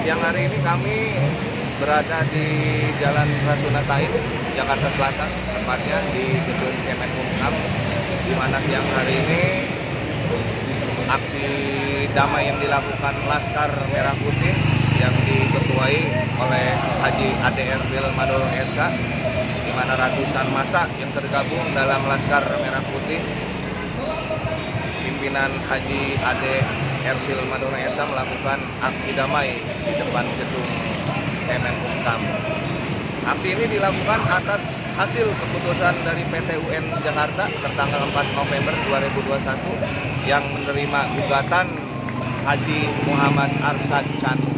siang hari ini kami berada di Jalan Rasuna Said, Jakarta Selatan, tepatnya di gedung Kemenkumham, di mana siang hari ini aksi damai yang dilakukan Laskar Merah Putih yang diketuai oleh Haji Ade Erfil Maduro SK, di mana ratusan massa yang tergabung dalam Laskar Merah Putih pimpinan Haji Ade Erfil Maduro SK melakukan aksi damai di depan gedung Kemenkumham. Aksi ini dilakukan atas hasil keputusan dari PT UN Jakarta tertanggal 4 November 2021 yang menerima gugatan Haji Muhammad Arsyad Chanu.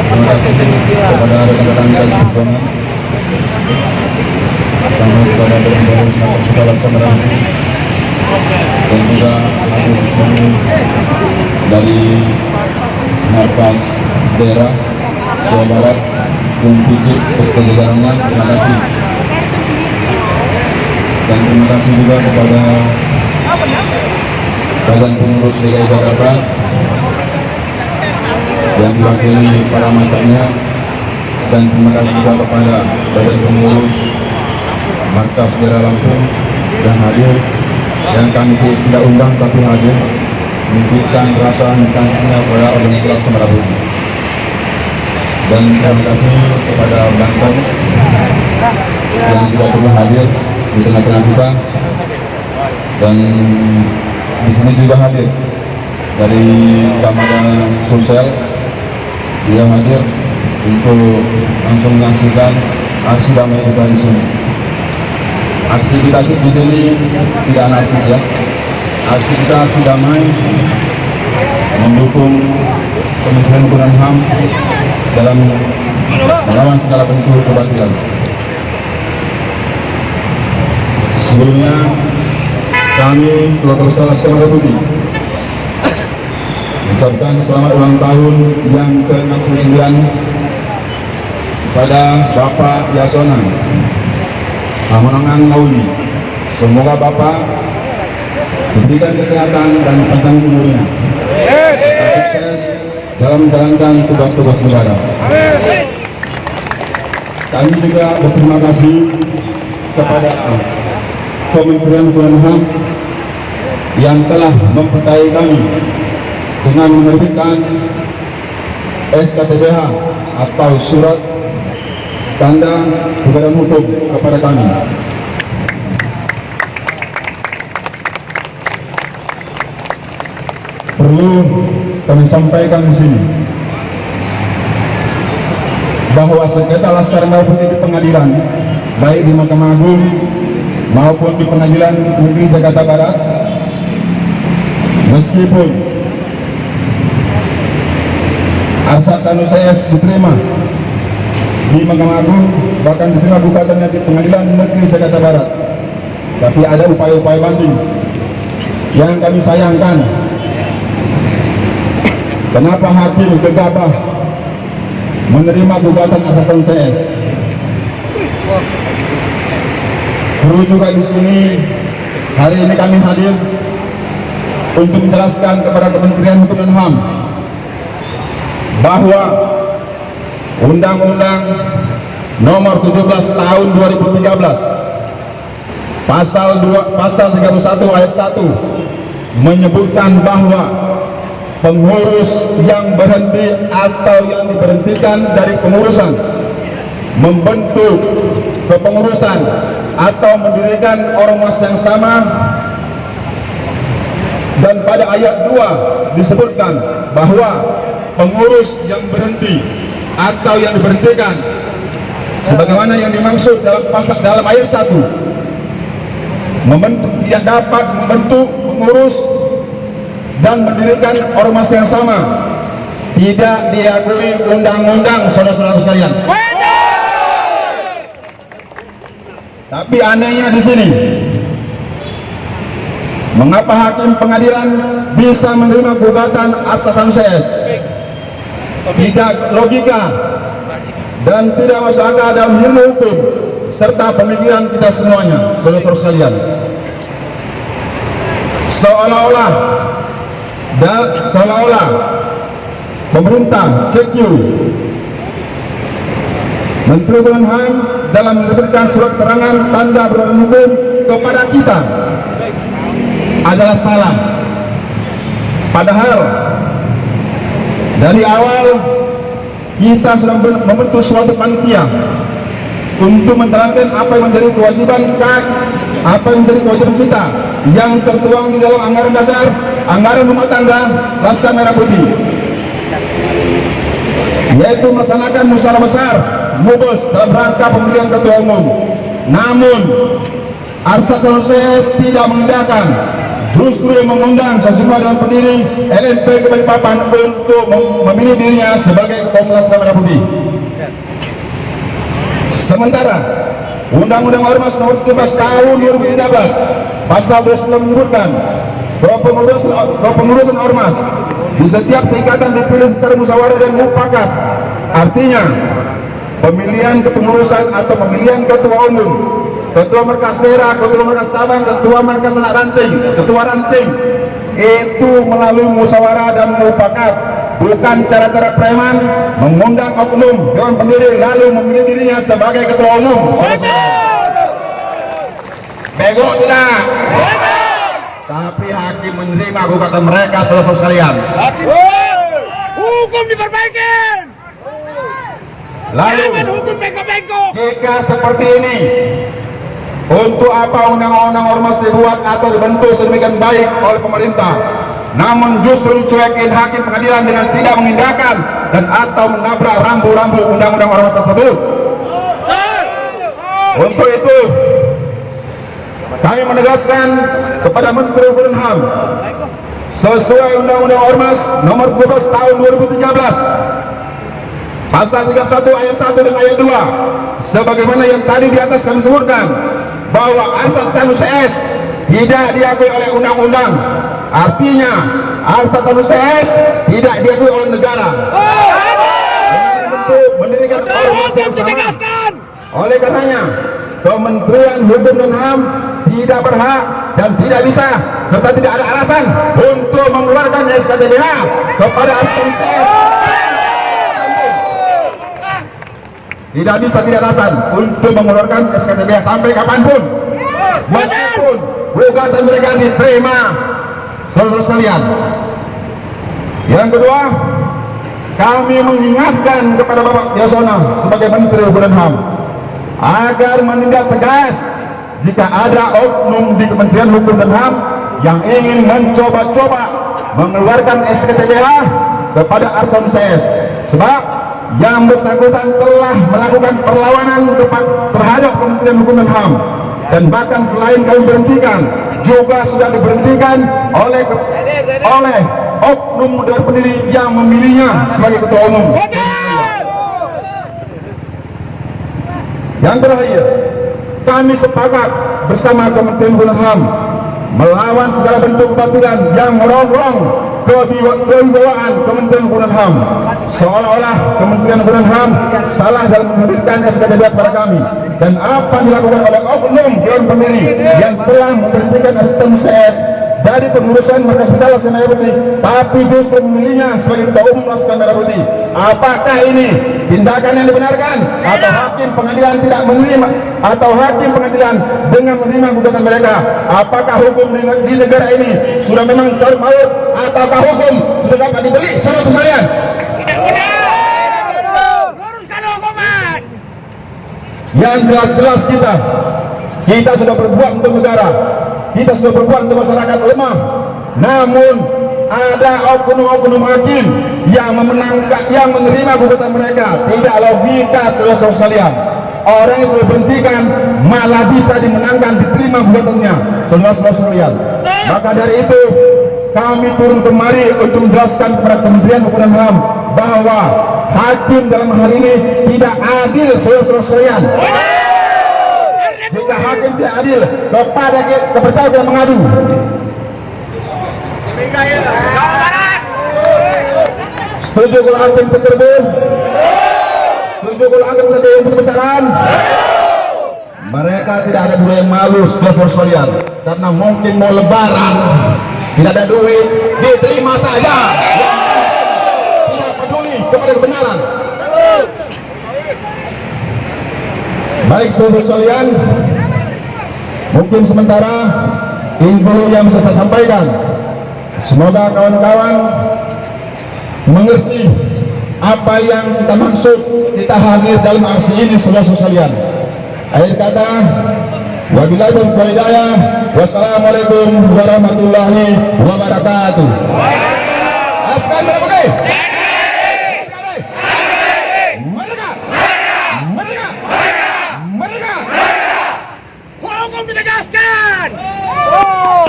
Terima kasih kepada rekan-rekan dan sebagainya. Kami kepada Bapak Saudara Saudara dan juga hadir di sini dari markas daerah Jawa Barat yang Picik beserta jajarannya. Terima kasih. Dan terima kasih juga kepada Badan Pengurus DKI Jakarta yang diwakili para macamnya, dan terima kasih juga kepada Badan Pengurus Markas Daerah Lampung yang hadir, yang kami tidak undang tapi hadir menunjukkan rasa instansinya kepada organisasi Merah Putih. Dan terima kasih kepada Banten yang juga turut hadir di tengah-tengah kita, dan di sini juga hadir dari Kamada Sosial, dia hadir untuk langsung menyaksikan aksi damai kita di sini. Aksi kita di sini tidak anarkis ya. Aksi kita aksi damai mendukung Kementerian Hukum dan HAM dalam melawan segala bentuk kebatilan. Sebelumnya kami keluarga besar Laskar Merah Putih ucapkan selamat ulang tahun yang ke-69 kepada Bapak Yasona Amonangan Mauli. Semoga Bapak diberikan kesehatan dan panjang umurnya, sukses dalam menjalankan tugas-tugas negara. Kami juga berterima kasih kepada Kementerian Hukum dan HAM yang telah mempercayai kami dengan menerbitkan SKTBH atau surat tanda gugatan hukum kepada kami. Perlu kami sampaikan di sini bahwa sengketa Laskar Merah Putih di pengadilan, baik di Mahkamah Agung maupun di Pengadilan Negeri Jakarta Barat, meskipun Arsyad Chanu CS diterima di Mahkamah Agung, bahkan diterima gugatannya di Pengadilan Negeri Jakarta Barat, tapi ada upaya-upaya banding yang kami sayangkan. Kenapa hakim gegabah menerima gugatan Arsyad Chanu CS? Perlu juga di sini hari ini kami hadir untuk menjelaskan kepada Kementerian Hukum dan HAM bahwa Undang-Undang Nomor 17 Tahun 2013 Pasal 31 Ayat 1 menyebutkan bahwa pengurus yang berhenti atau yang diberhentikan dari pengurusan, membentuk kepengurusan atau mendirikan ormas yang sama, dan pada ayat 2 disebutkan bahwa pengurus yang berhenti atau yang diberhentikan sebagaimana yang dimaksud dalam ayat 1 tidak dapat membentuk pengurus dan mendirikan ormas yang sama, tidak diakui undang-undang, saudara-saudara sekalian. Tapi anehnya di sini mengapa hakim pengadilan bisa menerima gugatan Aksa CS? Tidak logika dan tidak masuk akal dalam ilmu hukum serta pemikiran kita semuanya, saudara-saudara sekalian. Seolah-olah pemerintah CQ Menteri Hukum dan HAM dalam menerbitkan surat keterangan tanda berlaku hukum kepada kita adalah salah. Padahal dari awal kita sudah membentuk suatu panitia untuk menjalankan apa yang menjadi kewajiban kita yang tertuang di dalam anggaran dasar, anggaran rumah tangga Laskar Merah Putih, yaitu melaksanakan musyawarah besar MUBES dalam rangka pemilihan ketua umum. Namun Aksa CS tidak mengindahkan, justru mengundang sejumlah dewan pendiri LMP ke Balikpapan untuk memilih dirinya sebagai ketua umum Laskar Merah Putih. Sementara Undang-Undang Ormas Nomor 17 Tahun 2013 Pasal 29 menyebutkan bahwa pengurusan ormas di setiap tingkatan dipilih secara musyawarah dan mufakat. Artinya pemilihan kepengurusan atau pemilihan ketua umum, ketua markas daerah, ketua markas cabang, ketua markas anak ranting, ketua ranting itu melalui musyawarah dan mufakat, bukan cara-cara preman mengundang oknum dewan pendiri lalu memilih dirinya sebagai ketua umum. Bego tidak? Tapi hakim menerima gugatan mereka, saudara sekalian. Hukum diperbaiki. Lalu Hukum bengko-bengko. jika seperti ini, untuk apa undang-undang ormas dibuat atau dibentuk sedemikian baik oleh pemerintah, namun justru dicuekin hakim pengadilan dengan tidak mengindahkan dan atau menabrak rambu-rambu undang-undang ormas tersebut? Untuk itu kami menegaskan kepada Menteri Hukum dan HAM sesuai Undang-Undang Ormas Nomor 12 Tahun 2013 Pasal 31 ayat 1 dan ayat 2, sebagaimana yang tadi di atas kami sebutkan bahwa Aksa CS tidak diakui oleh undang-undang. Artinya Aksa CS tidak diakui oleh negara. Untuk mendirikan ormas yang sama. Oleh karenanya Kementerian Hukum dan HAM tidak berhak dan tidak bisa serta tidak ada alasan untuk mengeluarkan SKDBH kepada Aksa CS. Tidak bisa, tidak ada alasan untuk mengeluarkan SKDBH sampai kapanpun, meskipun gugatan mereka diterima, saudara sekalian. Yang kedua, kami mengingatkan kepada Bapak Yasona sebagai Menteri Hukum dan HAM agar menindak tegas jika ada oknum di Kementerian Hukum dan HAM yang ingin mencoba-coba mengeluarkan SKDBH kepada Aksa CS, sebab yang bersangkutan telah melakukan perlawanan terhadap Kementerian Hukum dan HAM, dan bahkan selain kami berhentikan juga sudah diberhentikan oleh oknum dewan pendiri yang memilihnya sebagai ketua umum. Yang terakhir, kami sepakat bersama Kementerian Hukum dan HAM melawan segala bentuk kebatilan yang merongrong kewibawaan Kementerian Hukum dan HAM, seolah-olah Kementerian Hukum dan HAM salah dalam menerbitkan SKDBH kepada kami, dan apa yang dilakukan oleh oknum dewan pendiri yang telah memberhentikan Aksa CS dari pengurusan markas besar Laskar Merah Putih, tapi justru memilihnya sebagai ketua umum Laskar Merah Putih. Apakah ini tindakan yang dibenarkan, atau hakim pengadilan tidak menerima, atau hakim pengadilan dengan menerima gugatan mereka? Apakah hukum di negara ini sudah memang carut maut, ataukah hukum sudah dapat dibeli? Saudara sekalian, Luruskan hukuman. yang jelas-jelas kita sudah berbuat untuk negara, kita sudah berbuat untuk masyarakat lemah, namun ada oknum-oknum hakim yang menerima gugatan mereka. Tidak logika, saudara sekalian. Orang yang sudah berhentikan malah bisa dimenangkan, diterima gugatannya, saudara sekalian. Maka dari itu kami turun kemari untuk menjelaskan kepada Kementerian Hukum dan HAM bahwa hakim dalam hal ini tidak adil, saudara sekalian. Jika hakim tidak adil, kepada siapa kita mengadu? Jawa Barat. Setuju kalau angin berterbun? Setuju kalau angin berterbun besar-besaran? Mereka tidak ada budaya malu, saudara sekalian, karena mungkin mau lebaran, tidak ada duit, diterima saja, tidak peduli kepada kebenaran. Baik saudara sekalian, mungkin sementara info yang bisa saya sampaikan. Semoga kawan-kawan mengerti apa yang kita maksud kita hadir dalam aksi ini, saudara sekalian. Akhir kata, wabillahi taufiq wal hidayah. Wassalamualaikum warahmatullahi wabarakatuh. Askan berapa? Hukum ditegaskan.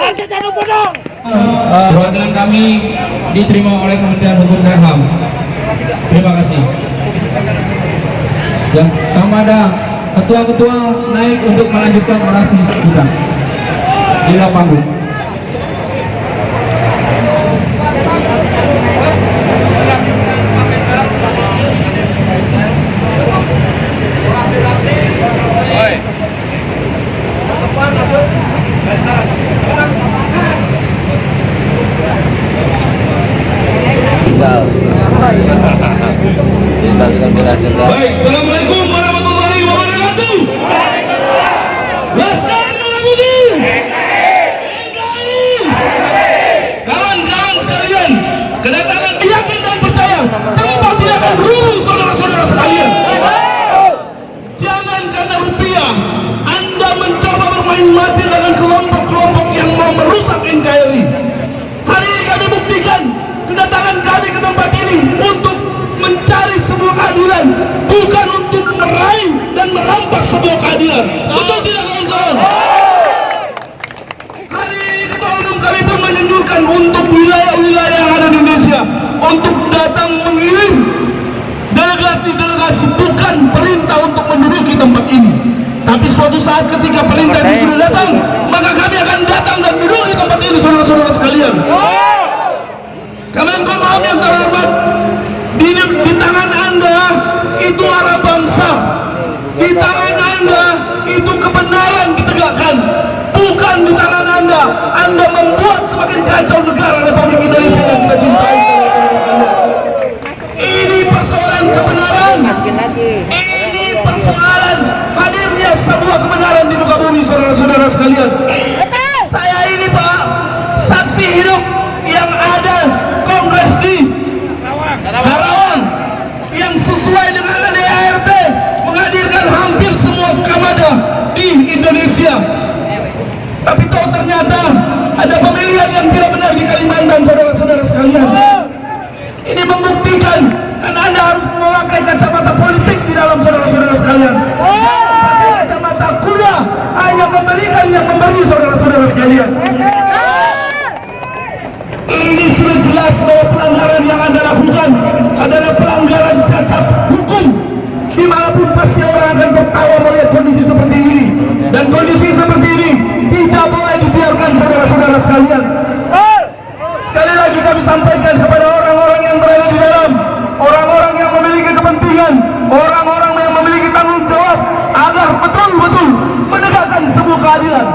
Rakyat jangan bodong. Perwakilan kami diterima oleh Kementerian Hukum dan HAM. Terima kasih. Ya, ada ketua-ketua naik untuk melanjutkan orasi kita di panggung. Baik, assalamualaikum warahmatullahi wabarakatuh. Kawan-kawan sekalian, kedatangan yakin dan percaya tempat tidak akan runtuh, saudara-saudara sekalian. Jangan karena rupiah Anda mencoba bermain mati dengan kelompok-kelompok yang mau merusak NKRI. Hari ini kami buktikan kedatangan kami ke tempat ini untuk mencari sebuah keadilan, bukan untuk meraih dan merampas sebuah keadilan. Betul tidak kawan-kawan? Hari ini ketua umum kami pun menyanjurkan untuk wilayah-wilayah yang ada di Indonesia untuk datang mengirim delegasi-delegasi, bukan perintah untuk menduduki tempat ini. Tapi suatu saat ketika perintah itu sudah datang, maka kami akan datang dan menduduki tempat ini, saudara-saudara sekalian. Kemenkumham yang terhormat, di tangan Anda itu arah bangsa, di tangan Anda itu kebenaran ditegakkan, bukan di tangan Anda membuat semakin kacau negara Republik Indonesia yang kita cintai. Ini persoalan kebenaran, ini persoalan hadirnya sebuah kebenaran di muka bumi, saudara-saudara sekalian. Saya ini Pak, saksi hidup yang ada kongres di Karawang yang sesuai dengan ADART menghadirkan hampir semua kamada di Indonesia. Tapi toh ternyata ada pemilihan yang tidak benar di Kalimantan, saudara-saudara sekalian. Ini membuktikan karena Anda harus memakai kacamata politik di dalam, saudara-saudara sekalian. Pakai kacamata kuda hanya memberikan yang memberi, saudara-saudara sekalian. Ini sudah jelas bahwa pelanggaran yang Anda lakukan adalah pelanggaran cacat hukum. Dimanapun pasti orang akan tertawa melihat kondisi seperti ini. Dan kondisi seperti ini tidak boleh dibiarkan, saudara-saudara sekalian. Sekali lagi kami sampaikan kepada orang-orang yang berada di dalam, orang-orang yang memiliki kepentingan, orang-orang yang memiliki tanggung jawab agar betul-betul menegakkan sebuah keadilan.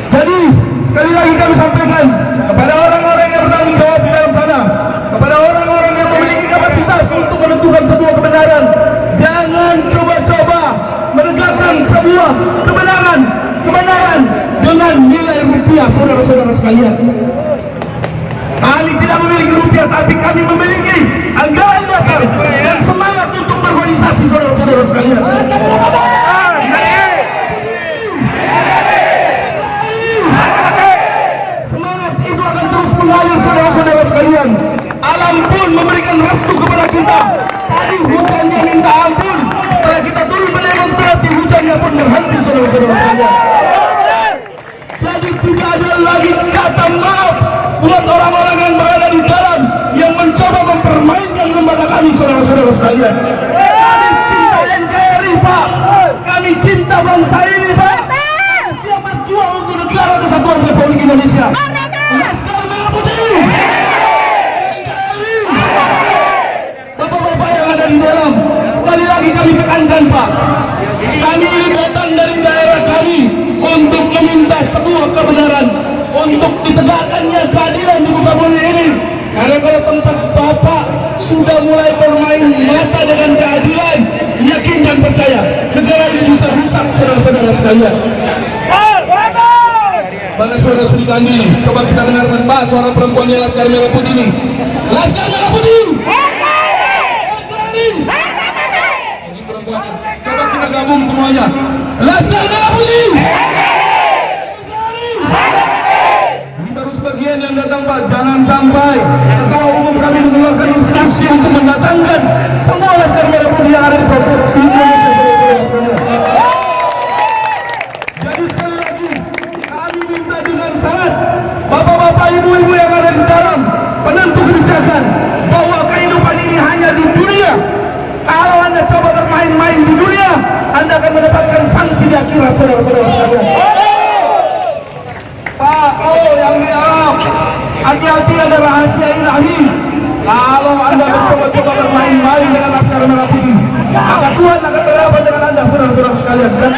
Jadi sekali lagi kami sampaikan kepada orang-orang yang bertanggung jawab di dalam sana, kepada orang-orang yang memiliki kapasitas untuk menentukan sebuah kebenaran, jangan coba-coba menegakkan sebuah kebenaran dengan nilai rupiah, saudara-saudara sekalian. Kami tidak memiliki rupiah, tapi kami memiliki anggaran dasar dan semangat untuk berorganisasi, saudara-saudara sekalian. Semangat itu akan terus mengalir, saudara-saudara sekalian. Alam pun memberikan restu kepada kita. Tadi hujannya minta ampun, setelah kita turun berdemonstrasi hujannya pun berhenti, saudara-saudara sekalian. Jadi tidak ada lagi kata maaf buat orang-orang yang berada di dalam yang mencoba mempermainkan lembaga kami, saudara-saudara sekalian. Kami cinta NKRI Pak, kami cinta bangsa ini Pak, siap berjuang untuk negara kesatuan Republik Indonesia. Laskar Merah Putih. kebenaran, untuk ditegakkannya keadilan di muka bumi ini. Karena kalau tempat Bapak sudah mulai bermain mata dengan keadilan, yakin dan percaya negara ini bisa rusak, saudara-saudara sekalian. Mana saudara-saudari kami, coba kita dengarkan Pak suara perempuannya Laskar Merah Putih ini. Laskar Merah Putih. Ini perempuannya. Coba kita gabung semuanya. Laskar Merah Putih. Ini baru sebagian yang datang Pak. Jangan sampai Ketua Umum kami mengeluarkan instruksi untuk mendatangkan semua Laskar Merah Putih yang ada di Provinsi Indonesia. Jadi sekali lagi kami minta dengan sangat bapak-bapak, ibu-ibu yang ada di dalam penentu kebijakan, bahwa kehidupan ini hanya di dunia. Kalau Anda coba bermain-main di dunia, Anda akan mendapatkan sanksi di akhirat, saudara-saudara sekalian. Pak, yang di Arab, hati-hati, ada rahasia ilahi. Kalau Anda mencoba-coba bermain-main dengan Laskar Merah Putih, maka Tuhan akan berhadapan dengan Anda, saudara-saudara sekalian. Dan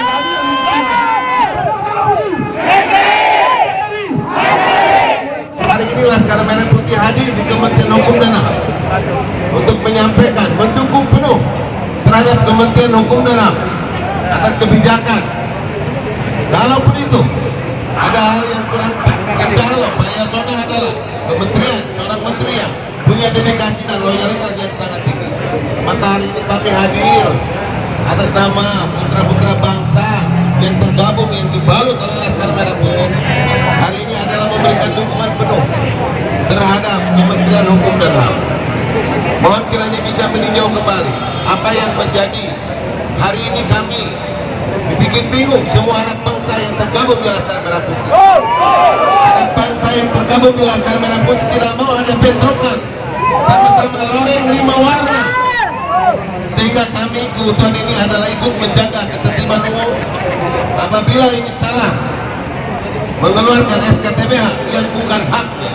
hari ini Laskar Merah Putih hadir di Kementerian Hukum dan HAM untuk menyampaikan mendukung penuh terhadap Kementerian Hukum dan HAM atas kebijakan. Kalaupun itu ada hal yang kurang pas, insya Allah Pak Yasona adalah kementerian, seorang menteri yang punya dedikasi dan loyalitas yang sangat tinggi. Maka hari ini kami hadir atas nama putra-putra bangsa yang tergabung, yang dibalut oleh Laskar Merah Putih. Hari ini adalah memberikan dukungan penuh terhadap Kementerian Hukum dan HAM. Mohon kiranya bisa meninjau kembali apa yang menjadi. Hari ini kami dibikin bingung, semua anak bangsa yang tergabung di Laskar Merah Putih. Anak bangsa yang tergabung di Laskar Merah Putih tidak mau ada bentrokan, sama-sama loreng 5 warna. Sehingga kami keutuhan ini adalah ikut menjaga ketertiban umum. Apabila ini salah mengeluarkan SKTBH yang bukan haknya,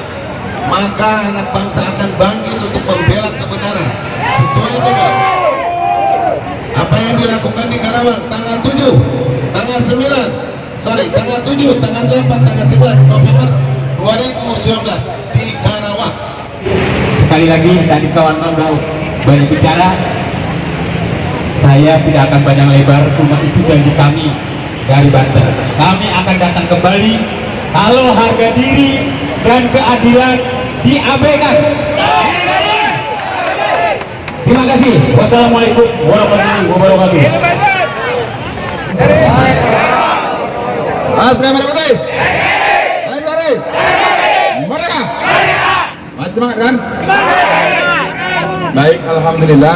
maka anak bangsa akan bangkit untuk membela kebenaran sesuai dengan apa yang dilakukan di Karawang tanggal 7, tanggal 7, tanggal 8, tanggal 9 November 2019 di Karawang. Sekali lagi tadi kawan-kawan udah banyak bicara, saya tidak akan panjang lebar, cuma itu janji kami dari Banten. Kami akan datang kembali kalau harga diri dan keadilan diabaikan. Terima kasih. Wassalamualaikum warahmatullahi wabarakatuh. Laskar Merah Putih. Merdeka. Masih semangat kan? Baik, alhamdulillah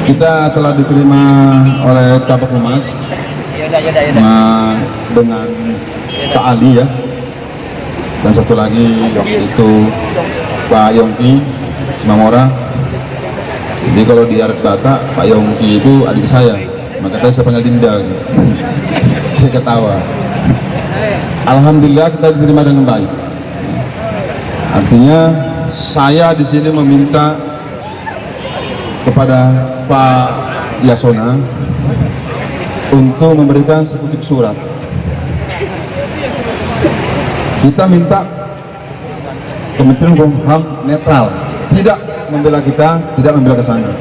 kita telah diterima oleh Kabak Humas dengan Pak Ali ya, dan satu lagi yaitu Pak Yongki Cimamora. Jadi kalau di Arab Batak, Pak Yongki itu adik saya, maka saya panggil Dinda. Saya ketawa. Alhamdulillah kita diterima dengan baik. Artinya saya di sini meminta kepada Pak Yasona untuk memberikan sekutip surat. Kita minta Kementerian Hukum HAM netral, tidak membela kita, tidak membela ke sana.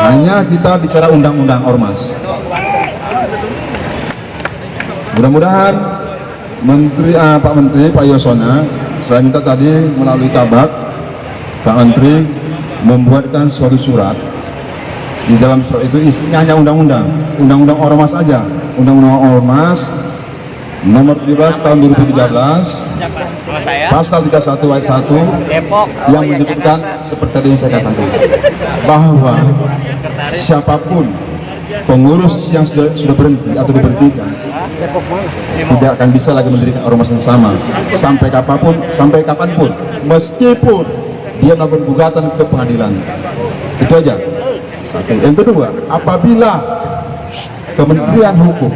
Hanya kita bicara undang-undang ormas. Mudah-mudahan Pak Menteri, Pak Yasona, saya minta tadi melalui Kabak, Pak Menteri membuatkan suatu surat. Di dalam surat itu isinya hanya undang-undang ormas aja, undang-undang ormas nomor 17 tahun 2013 pasal 31 ayat 1 yang menyebutkan seperti tadi yang saya katakan, bahwa siapapun pengurus yang sudah berhenti atau diberhentikan tidak akan bisa lagi mendirikan ormas yang sama sampai kapanpun, meskipun dia melakukan gugatan ke pengadilan. Itu aja. Satu. Yang kedua, apabila Kementerian Hukum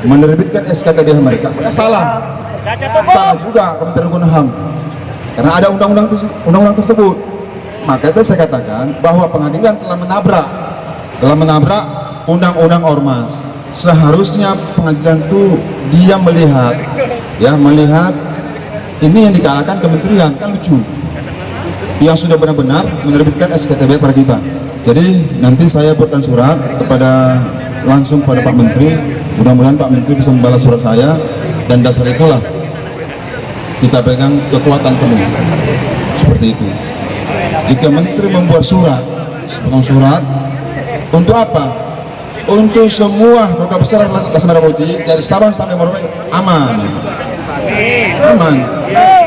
menerbitkan SKTBH mereka, maka salah juga Kementerian Hukum dan HAM, karena ada undang-undang tersebut. Maka itu saya katakan bahwa pengadilan telah menabrak undang-undang ormas, seharusnya pengadilan itu dia melihat ini yang dikalahkan kementerian, kan lucu, yang sudah benar-benar menerbitkan SKTB pada kita. Jadi nanti saya buatkan surat langsung pada Pak Menteri, mudah-mudahan Pak Menteri bisa membalas surat saya, dan dasar itulah kita pegang kekuatan penuh seperti itu. Jika Menteri membuat surat, sepotong surat, untuk apa? Untuk semua kota besar Laksana Merah Putih dari Sabang sampai Merauke aman.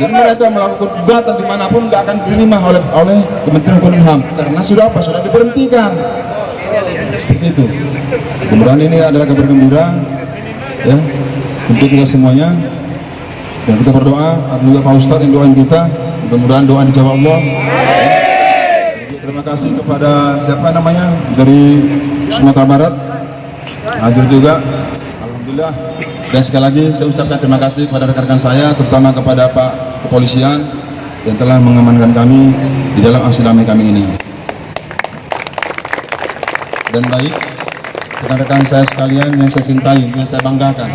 Jadi mereka melakukan gugatan dimanapun nggak akan diterima oleh Kementerian Hukum dan HAM karena sudah diberhentikan. Seperti itu. Mudah-mudahan ini adalah kabar gembira ya untuk kita semuanya, dan kita berdoa. Ada juga Pak Ustadz yang doain kita, mudah-mudahan doa dijawab Allah. Terima kasih kepada siapa namanya dari Sumatera Barat hadir juga, alhamdulillah. Dan sekali lagi saya ucapkan terima kasih kepada rekan-rekan saya, terutama kepada Pak Kepolisian yang telah mengamankan kami di dalam aksi damai kami ini. Dan baik, rekan-rekan saya sekalian yang saya cintai, yang saya banggakan,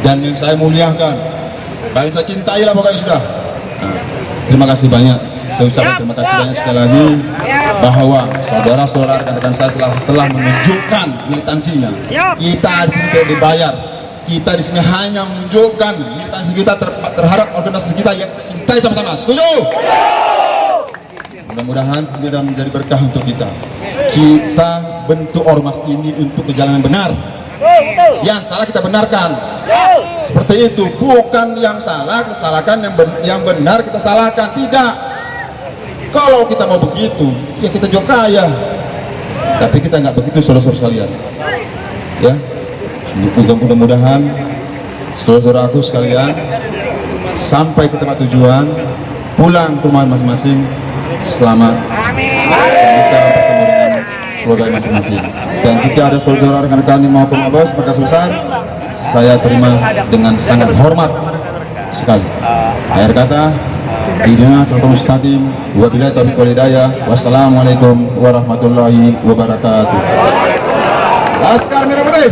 dan yang saya muliakan, baik saya cintai lah pokoknya sudah. Nah, terima kasih banyak. Saya ucapkan terima kasih banyak sekali lagi bahwa saudara-saudara rekan-rekan saya telah menunjukkan militansinya. Kita di sini tidak dibayar. Kita di sini hanya menunjukkan militansi kita terhadap organisasi kita yang cintai sama-sama. Setuju? Mudah-mudahan ini akan menjadi berkah untuk kita. Kita bentuk ormas ini untuk ke jalan yang benar. Yang salah kita benarkan. Seperti itu. Bukan yang salah kita salahkan, yang benar kita salahkan. Tidak. Kalau kita mau begitu, ya kita juga kaya. Tapi kita nggak begitu, saudara-saudara sekalian. Ya. Mudah-mudahan saudara-saudaraku sekalian sampai ke tempat tujuan, pulang ke rumah masing-masing selamat, dan bisa bertemu dengan keluarga masing-masing. Dan jika ada saudara rekan-rekan yang mau pengabas maka sebesar, saya terima dengan sangat hormat sekali. Akhir kata, Idina Siratal Mustaqim, wabillahi taufiq wal hidayah. Wassalamualaikum warahmatullahi wabarakatuh. Laskar Merah Putih.